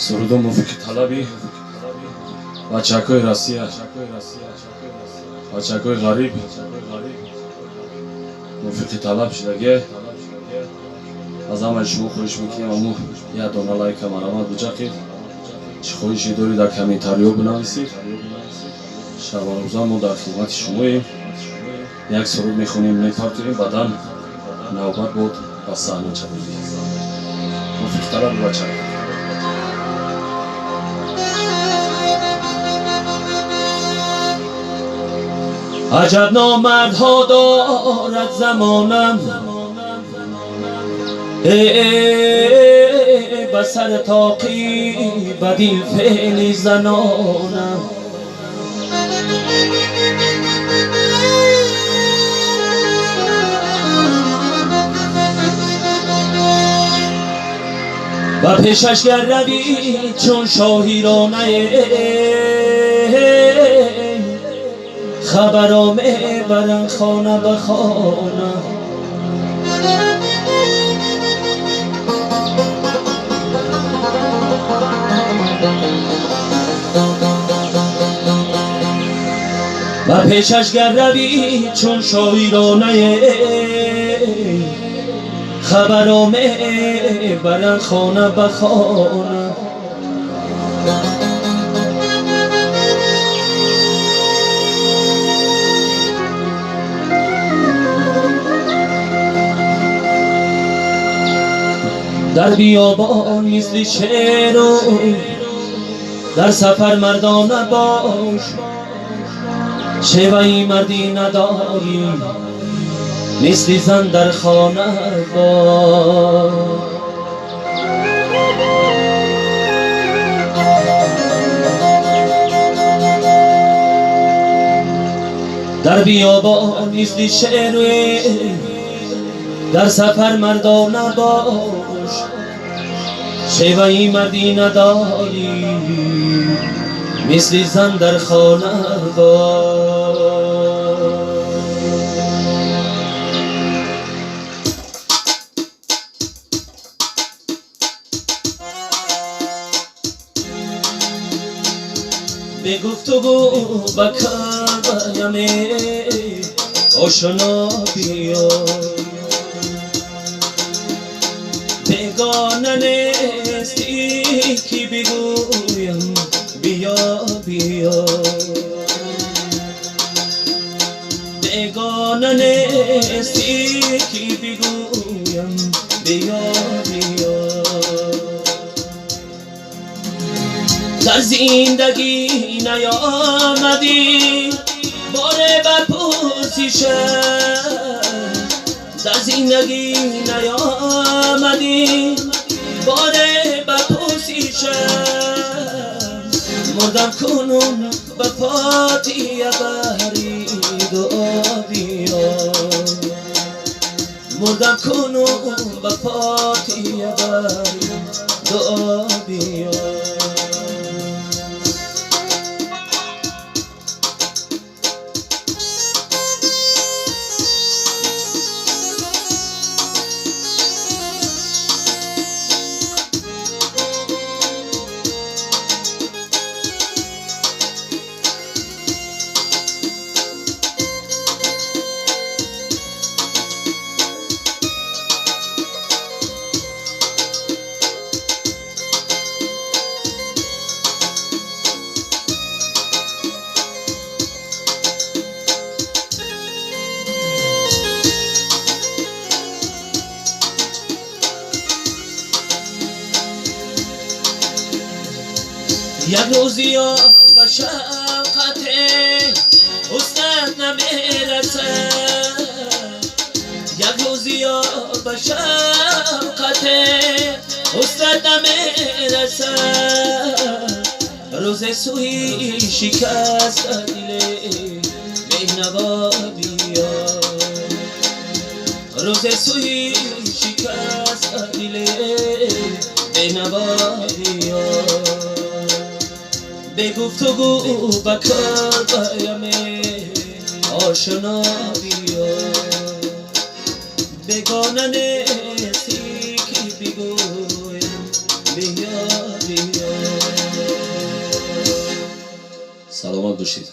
Суруд Мофики Талаби Бачахои Россия Бачахои Гариб Мофики Талаб шидаге аз амали шумо хоҳиш мекунем аму як дона лайка марамад биҷақид чӣ хоҳиши дорид дар комментариҳо бинависед. шабонрӯза мо дар хидмати шумоем. як суруд мехонем мепартурем баъдан навбат бод ба саҳна чабуди Мофики Талаби Бачахои. عجب نامردها دارد زمانم به سر طاقی بدین فعل زنانم و پیشش گر روی چون شاهیرانه خبرام برن خانه به خانه و پیشش گر روی چون شاعرانه خبرام برن خانه به خانه در بیابان مثل شعر و در سفر مردانه باش شیوهی مردی نداری مثل زن در خانه باش در بیابان مثل شعر و در سفر مردانه باش شیوهی مردی نداری مثل زن در خانه باش به گفتگو به کار بیامه آشنا بیا بگانه نیستی که بگویم بیا بیا بگانه نیستی که بگویم بیا بیا در زندگی نیامدی باره بپرسیشم در زندگی نیامدی باره بپرسیشم مردم کنون به پاتی بری دعا بیا مردم کنون به پاتی بری دعا بیا یک روزی یا به شفقت حسنت نمیرسد یک روزی یا به شفقت حسنت نمیرسد روز سوی شکست دل بینوا بیا روز سوی شکست دل بینوا بیا به گفتگو به کار بیامه آشنا بیا بگانه نیستی که بگویم بیا بیا سلامت باشید.